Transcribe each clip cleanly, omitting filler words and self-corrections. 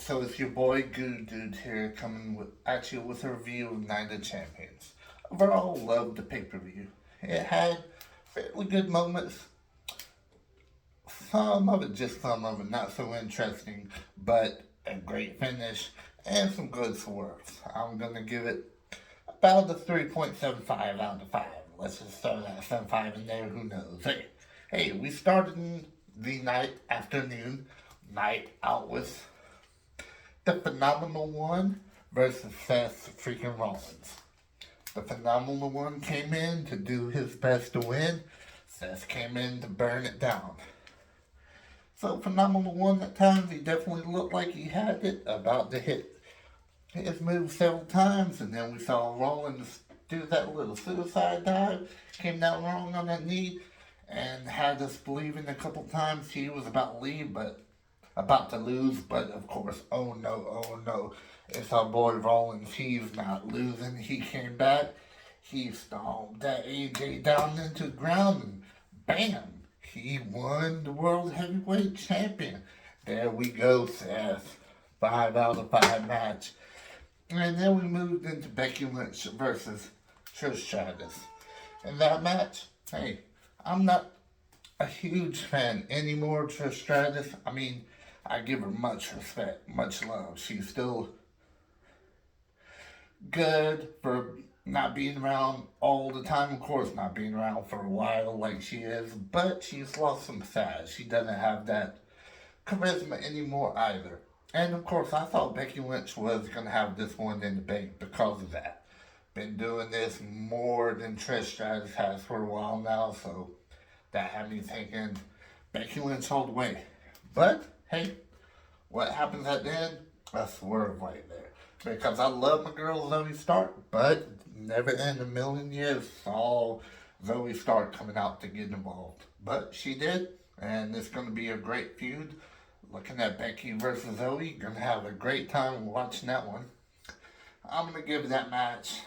so it's your boy Goo Dude here coming at you with a review of Night of Champions. Overall, loved the pay-per-view. It had fairly good moments. Some of it not so interesting, but a great finish and some good swerves. I'm gonna give it about a 3.75 out of 5. Let's just throw that 75 in there, who knows. Hey, we started in the afternoon night out with the Phenomenal One versus Seth freaking Rollins. The Phenomenal One came in to do his best to win. Seth came in to burn it down. So Phenomenal One at times, he definitely looked like he had it about to hit his move several times, and then we saw Rollins do that little suicide dive, came down wrong on that knee, and had us believing a couple times he was about to leave, but about to lose, but of course, oh no, it's our boy Rollins. He's not losing. He came back. He stomped that AJ down into the ground, and bam, he won the World Heavyweight Champion. There we go, Seth. 5 out of 5 match. And then we moved into Becky Lynch versus Trish Stratus. In that match, hey, I'm not a huge fan anymore of Trish Stratus. I mean, I give her much respect, much love. She's still good for not being around all the time. Of course, not being around for a while like she is, but she's lost some size. She doesn't have that charisma anymore either. And of course, I thought Becky Lynch was going to have this one in the bank because of that. Been doing this more than Trish Stratus has for a while now, so that had me thinking Becky Lynch all the way. But hey, what happens at the end? A swerve right there. Because I love my girl Zoe Stark, but never in a million years saw Zoe Stark coming out to get involved. But she did, and it's going to be a great feud. Looking at Becky versus Zoe, going to have a great time watching that one. I'm going to give that match,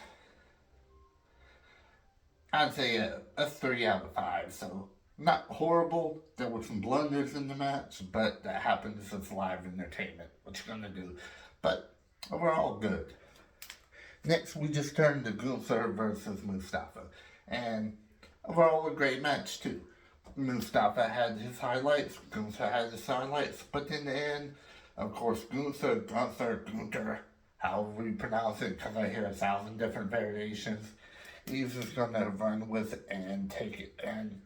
I'd say a 3 out of 5, so not horrible. There were some blunders in the match, but that happens. It's live entertainment. What you gonna do? But overall, good. Next, we just turned to Gunther versus Mustafa, and overall a great match too. Mustafa had his highlights, Gunther had his highlights, but in the end, of course, Gunther, however you pronounce it, because I hear 1,000 different variations. He's just gonna run with it and take it, and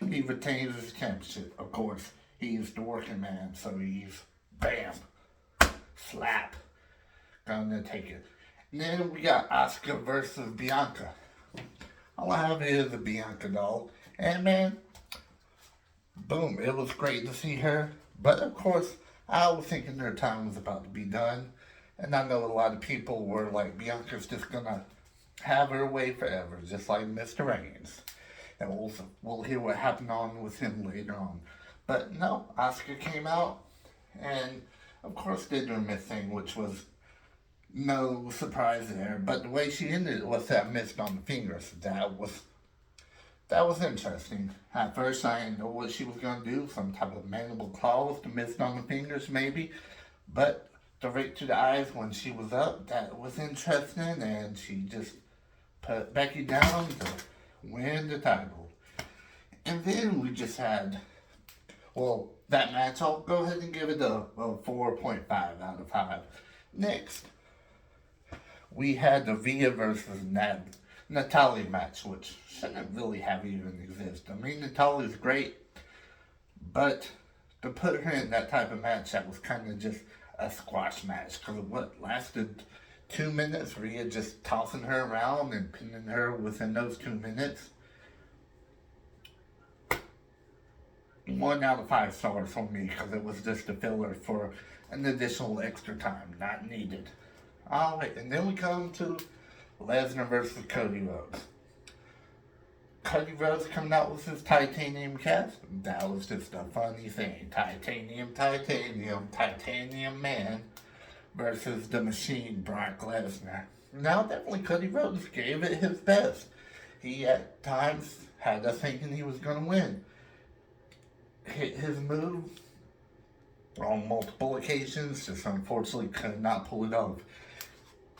he retains his championship. Of course, he's the working man, so he's bam, slap, gonna take it. And then we got Asuka versus Bianca. All I have is a Bianca doll, and man, boom, it was great to see her. But of course, I was thinking their time was about to be done, and I know a lot of people were like, Bianca's just gonna have her way forever, just like Mr. Reigns. And we'll hear what happened on with him later on. But no, Asuka came out and of course did her miss thing, which was no surprise there. But the way she ended it was that mist on the fingers. That was interesting. At first I didn't know what she was gonna do, some type of mandible claw with the mist on the fingers maybe. But right to the eyes when she was up, that was interesting, and she just put Becky down to win the title. And then we just had, well, that match, I'll go ahead and give it a 4.5 out of 5. Next, we had the Via versus Natalia match, which shouldn't really have even exist. I mean, Natalia's great, but to put her in that type of match, that was kind of just a squash match, because what lasted 2 minutes, Rhea just tossing her around and pinning her within those 2 minutes. 1 out of 5 stars for me, because it was just a filler for an additional extra time, not needed. Alright, and then we come to Lesnar versus Cody Rhodes. Cody Rhodes coming out with his titanium cast. That was just a funny thing. Titanium man versus the machine, Brock Lesnar. Now, definitely Cody Rhodes gave it his best. He at times had us thinking he was going to win. His move on multiple occasions, just unfortunately could not pull it off.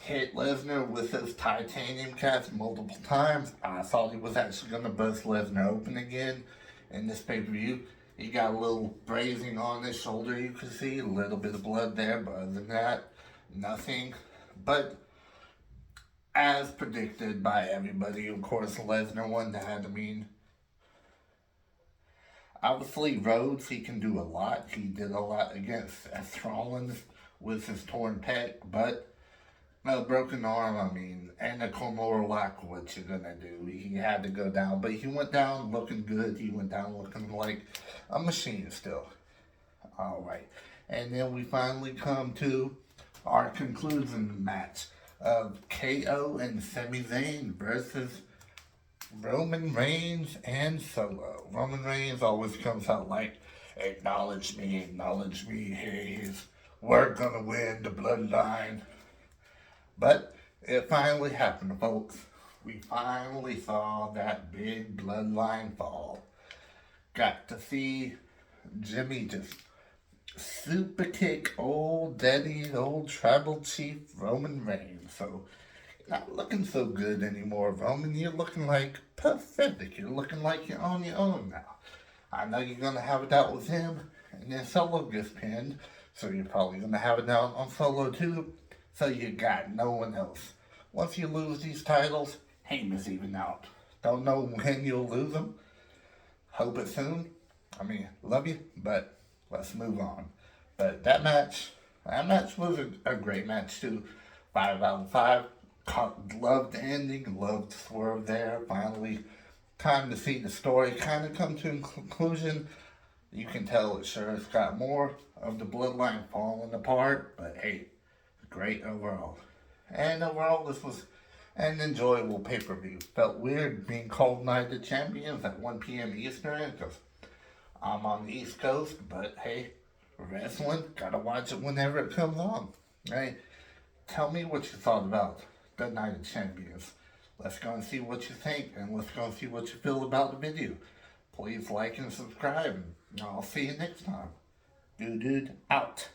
Hit Lesnar with his titanium cast multiple times. I thought he was actually going to bust Lesnar open again in this pay-per-view. He got a little grazing on his shoulder, you could see, a little bit of blood there, but other than that, nothing. But as predicted by everybody, of course, Lesnar won that. I mean, obviously, Rhodes, he can do a lot. He did a lot against Seth Rollins with his torn pec, but a broken arm, I mean, and a cormoral lock, what you gonna do? He had to go down, but he went down looking good. He went down looking like a machine still. Alright, and then we finally come to our conclusion match of KO and Sami Zayn versus Roman Reigns and Solo. Roman Reigns always comes out like, acknowledge me, hey, we're gonna win the bloodline. But it finally happened, folks. We finally saw that big bloodline fall. Got to see Jimmy just super kick old daddy, old tribal chief Roman Reigns. So, you're not looking so good anymore, Roman. You're looking like pathetic. You're looking like you're on your own now. I know you're going to have it out with him, and then Solo gets pinned. So you're probably going to have it out on Solo too. So you got no one else. Once you lose these titles, Heyman's even out. Don't know when you'll lose them. Hope it soon. I mean, love you, but let's move on. But that match was a great match too. 5 out of 5. Loved the ending, loved the swerve there. Finally, time to see the story kind of come to a conclusion. You can tell it sure has got more of the bloodline falling apart, but hey, great overall. And overall, this was an enjoyable pay-per-view. Felt weird being called Night of Champions at 1 p.m. Eastern because I'm on the East Coast, but hey, wrestling, gotta watch it whenever it comes on. Hey, tell me what you thought about the Night of Champions. Let's go and see what you think, and let's go and see what you feel about the video. Please like and subscribe, and I'll see you next time. Dude, out.